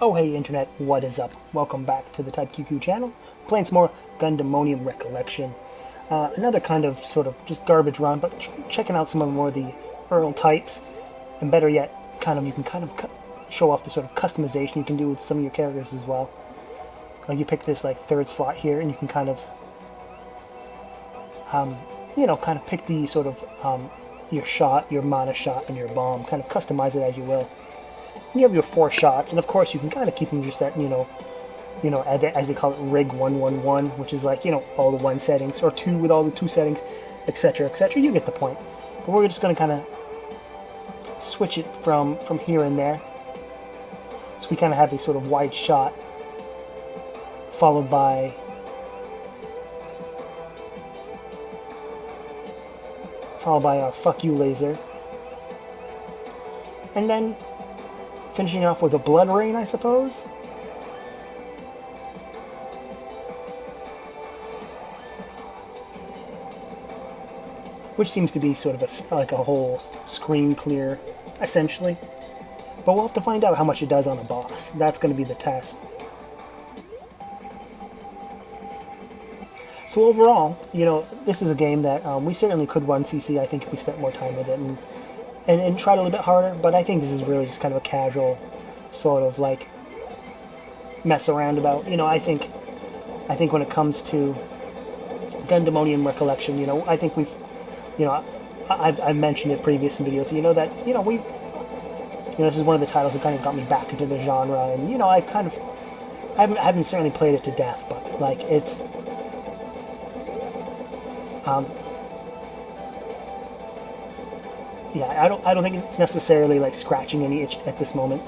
Oh hey internet, what is up? Welcome back to the Type QQ channel. Playing some more Gundemonium Recollection. Another kind of sort of just garbage run, but checking out some of more of the Earl types. And better yet, you can show off the sort of customization you can do with some of your characters as well. Like you pick this like third slot here and you can kind of pick the sort of your shot, your mana shot, and your bomb. Kind of customize it as you will. And you have your 4 shots, and of course you can kind of keep them just at, as they call it, rig 111, which is like, all the 1 settings, or 2 with all the 2 settings, etc., etc. You get the point. But we're just going to kind of switch it from here and there. So we kind of have a sort of wide shot, followed by our fuck you laser. And then finishing off with a blood rain, I suppose. Which seems to be sort of like a whole screen clear, essentially. But we'll have to find out how much it does on a boss. That's going to be the test. So overall, this is a game that we certainly could run CC, I think, if we spent more time with it and tried a little bit harder, but I think this is really just kind of a casual sort of like mess around about. I think when it comes to Gundemonium Recollection, I think we've, I've mentioned it previous in videos, that, this is one of the titles that kind of got me back into the genre, and, I haven't certainly played it to death, but, like, it's, yeah, I don't think it's necessarily like scratching any itch at this moment,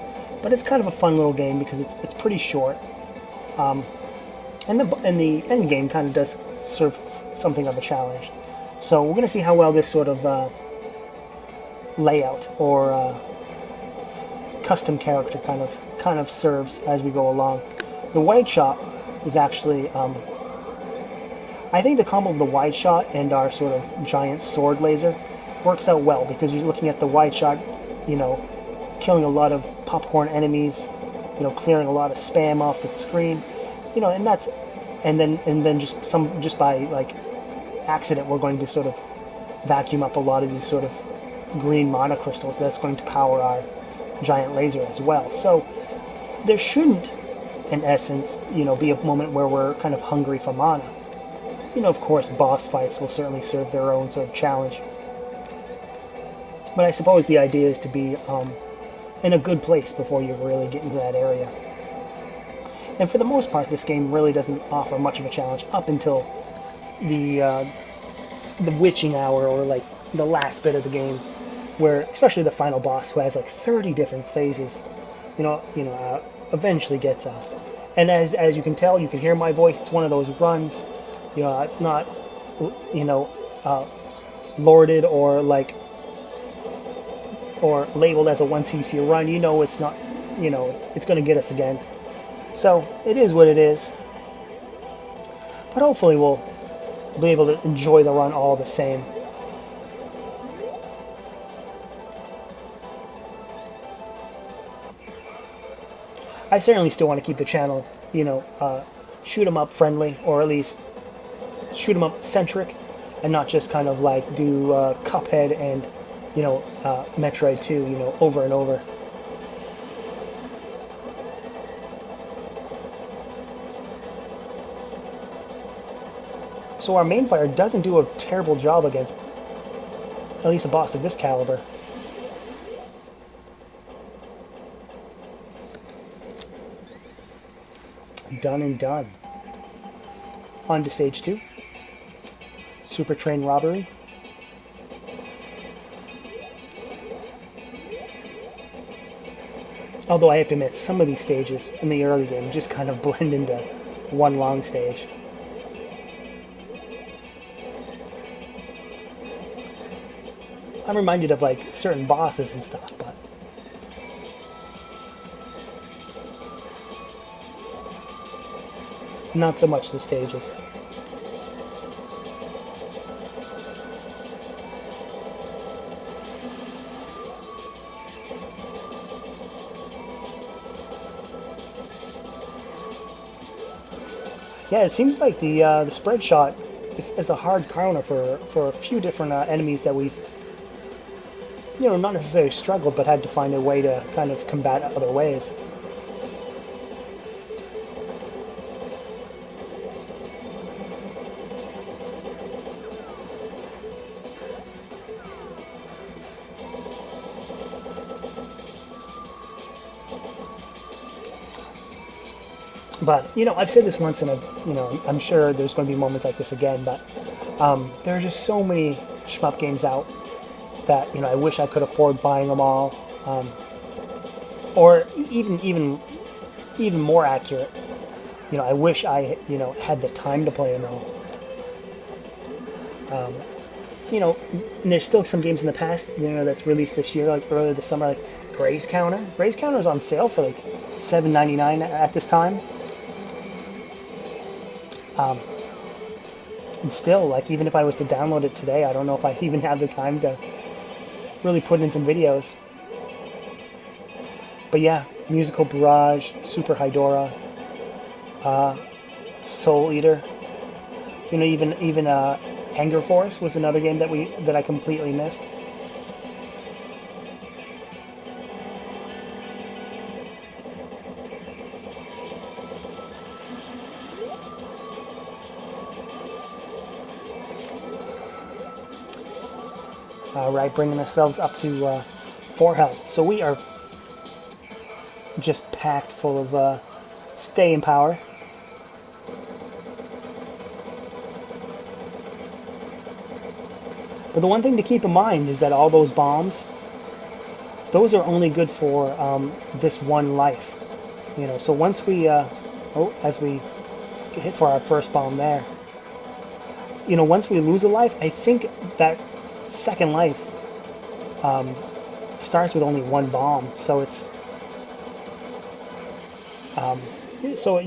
but it's kind of a fun little game because it's pretty short, and the end game kind of does serve something of a challenge. So we're going to see how well this sort of layout or custom character kind of serves as we go along. The wide shot is actually, I think the combo of the wide shot and our sort of giant sword laser works out well, because you're looking at the wide shot, killing a lot of popcorn enemies, clearing a lot of spam off the screen, and then just by like accident we're going to sort of vacuum up a lot of these sort of green mana crystals that's going to power our giant laser as well. So there shouldn't, in essence, be a moment where we're kind of hungry for mana. Of course, boss fights will certainly serve their own sort of challenge. But I suppose the idea is to be in a good place before you really get into that area. And for the most part, this game really doesn't offer much of a challenge up until the witching hour, or like the last bit of the game, where especially the final boss, who has like 30 different phases, eventually gets us. And as you can tell, you can hear my voice. It's one of those runs. It's not, lorded or like, or labeled as a 1cc run. It's not, it's going to get us again. So it is what it is. But hopefully we'll be able to enjoy the run all the same. I certainly still want to keep the channel, shoot 'em up friendly, or at least shoot 'em up centric, and not just kind of like do Cuphead and Metroid 2, over and over. So our main fighter doesn't do a terrible job against at least a boss of this caliber. Done and done. On to stage 2. Super Train Robbery. Although I have to admit, some of these stages in the early game just kind of blend into one long stage. I'm reminded of like certain bosses and stuff, but not so much the stages. Yeah, it seems like the spread shot is a hard counter for a few different enemies that we've, not necessarily struggled, but had to find a way to kind of combat other ways. But, I've said this once, and I'm sure there's going to be moments like this again, but there are just so many shmup games out that, I wish I could afford buying them all. Or even more accurate, I wish I, had the time to play them all. And there's still some games in the past, that's released this year, like earlier this summer, like Gray's Counter. Gray's Counter is on sale for like $7.99 at this time. And still, like, even if I was to download it today, I don't know if I even have the time to really put in some videos. But yeah, Musical Barrage, Super Hydora, Soul Eater. Even Anger Force was another game that I completely missed. Right, bringing ourselves up to 4 health. So we are just packed full of staying power. But the one thing to keep in mind is that all those bombs, those are only good for this one life. So once we, as we get hit for our first bomb there, once we lose a life, I think that second life starts with only one bomb. So it's, so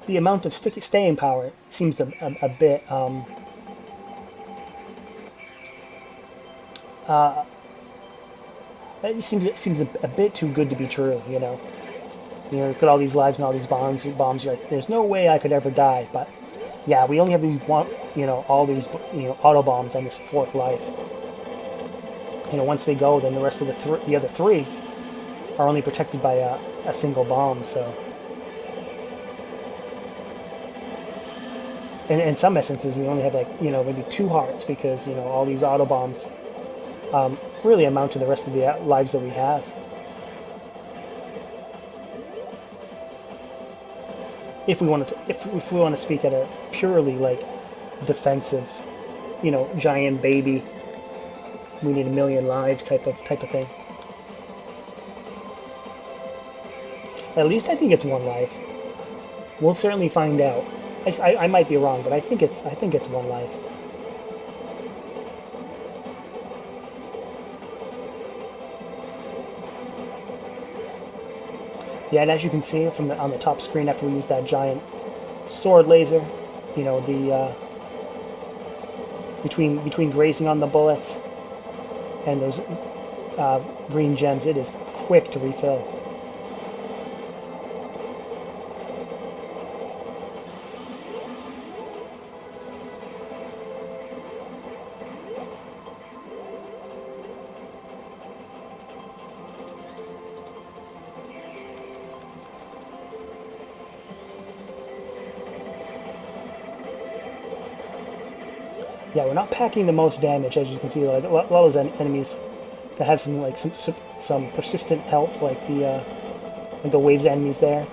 the amount of staying power seems a bit it seems a bit too good to be true. Look at all these lives and all these bombs. You're like, there's no way I could ever die. But yeah, we only have these all these auto bombs on this fourth life. Once they go, then the rest of the other 3 are only protected by a single bomb. So, in some instances, we only have like maybe 2 hearts because all these auto bombs really amount to the rest of the lives that we have. If we want to speak at a purely like defensive, giant baby, we need 1,000,000 lives type of thing. At least I think it's 1 life. We'll certainly find out. I might be wrong, but I think it's 1 life. Yeah, and as you can see on the top screen, after we use that giant sword laser, between grazing on the bullets and those green gems, it is quick to refill. Yeah, we're not packing the most damage, as you can see. Like a lot of those enemies that have some persistent health, like the waves enemies there.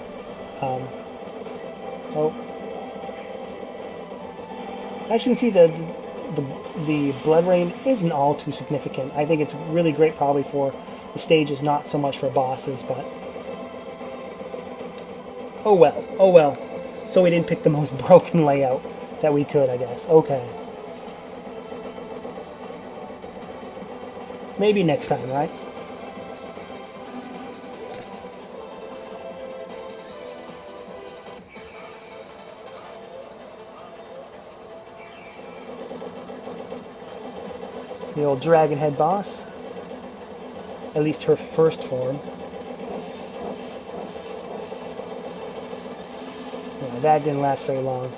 As you can see, the blood rain isn't all too significant. I think it's really great probably for the stages, not so much for bosses, but oh well. So we didn't pick the most broken layout that we could, I guess. Okay. Maybe next time, right? The old dragon head boss. At least her first form. Yeah, that didn't last very long.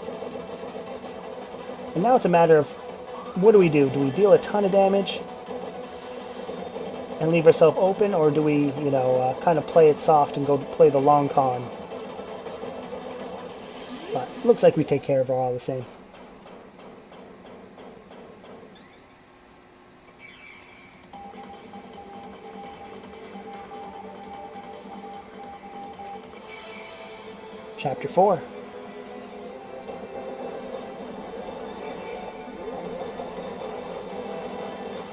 And now it's a matter of, what do we do? Do we deal a ton of damage and leave ourselves open, or do we, kind of play it soft and go play the long con? But it looks like we take care of her all the same. Chapter 4.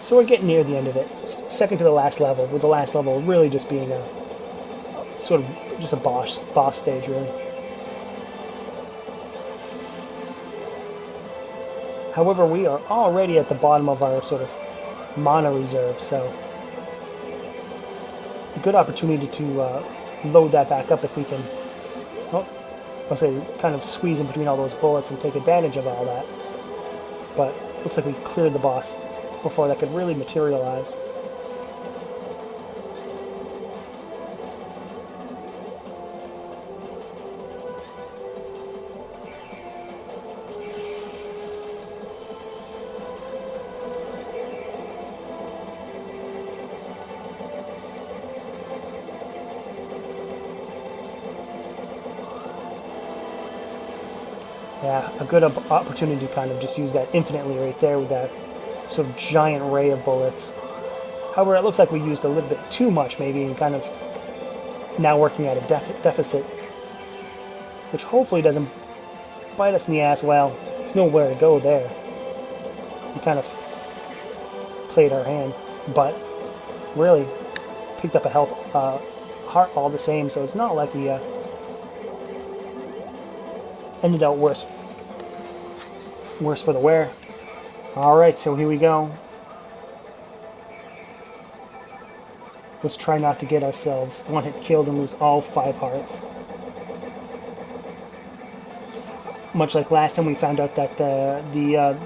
So we're getting near the end of it. Second to the last level, with the last level really just being a sort of just a boss stage, really. However, we are already at the bottom of our sort of mana reserve, so a good opportunity to load that back up if we can, I'll say, kind of squeeze in between all those bullets and take advantage of all that. But looks like we cleared the boss before that could really materialize. Yeah, a good opportunity to kind of just use that infinitely right there with that sort of giant ray of bullets. However, it looks like we used a little bit too much maybe, and kind of now working at a deficit, which hopefully doesn't bite us in the ass. Well, there's nowhere to go there. We kind of played our hand, but really picked up a heart all the same, so it's not like we ended out worse for the wear. Alright, so here we go. Let's try not to get ourselves one hit killed and lose all 5 hearts. Much like last time, we found out that the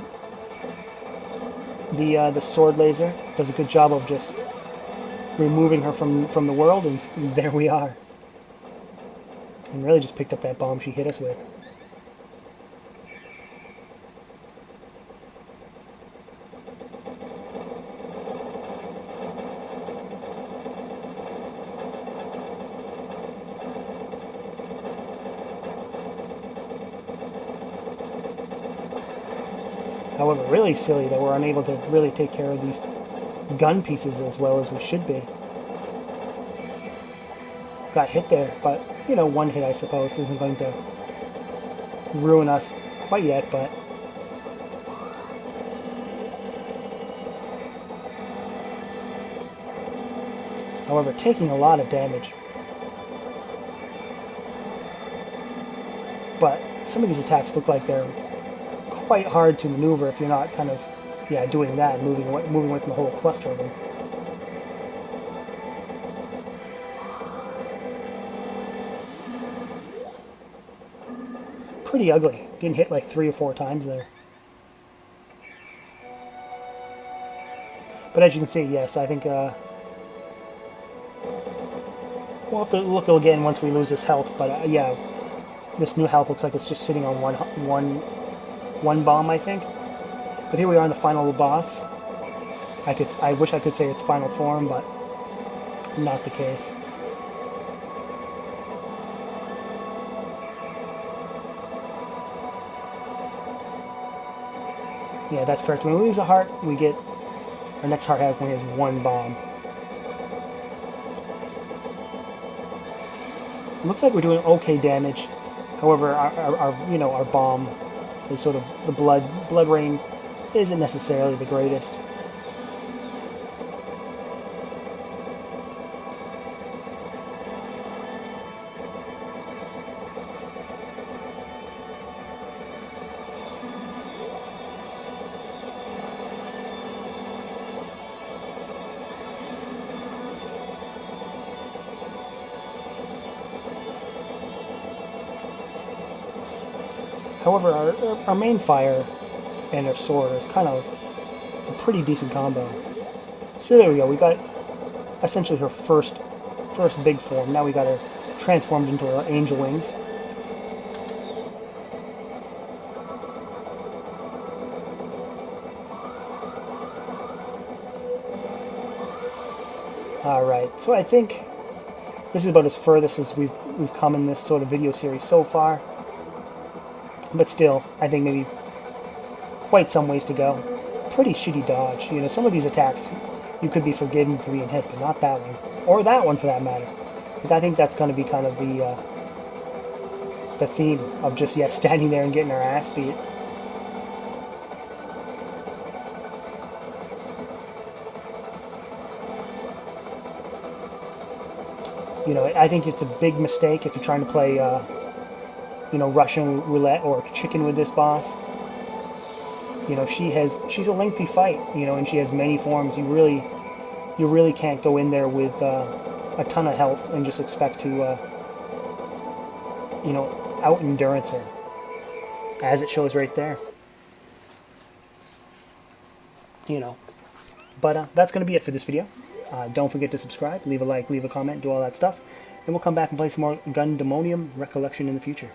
sword laser does a good job of just removing her from the world, and there we are. And really just picked up that bomb she hit us with. However, really silly that we're unable to really take care of these gun pieces as well as we should be. Got hit there, but, one hit, I suppose, isn't going to ruin us quite yet, but... However, taking a lot of damage. But some of these attacks look like they're quite hard to maneuver if you're not kind of, doing that, moving away from the whole cluster of them. Pretty ugly. Getting hit like 3 or 4 times there. But as you can see, yes, I think we'll have to look again once we lose this health. But yeah, this new health looks like it's just sitting on one bomb, I think. But here we are in the final boss. I wish I could say it's final form, but not the case. Yeah, that's correct. When we lose a heart, we get our next heart only has 1 bomb. It looks like we're doing okay damage. However, our bomb is sort of the blood rain isn't necessarily the greatest. However, our main fire and our sword is kind of a pretty decent combo. So there we go. We got essentially her first big form. Now we got her transformed into her angel wings. Alright, so I think this is about as furthest as we've come in this sort of video series so far. But still, I think maybe quite some ways to go. Pretty shitty dodge. You know, some of these attacks you could be forgiven for being hit, but not that one. Or that one for that matter. But I think that's going to be kind of the theme of just, yeah, standing there and getting our ass beat. You know, I think it's a big mistake if you're trying to play, you know, Russian roulette or chicken with this boss. You know, she's a lengthy fight, you know, and she has many forms. You really can't go in there with a ton of health and just expect to, you know, out-endurance her, as it shows right there. You know, but that's going to be it for this video. Don't forget to subscribe, leave a like, leave a comment, do all that stuff, and we'll come back and play some more Gundemonium Recollection in the future.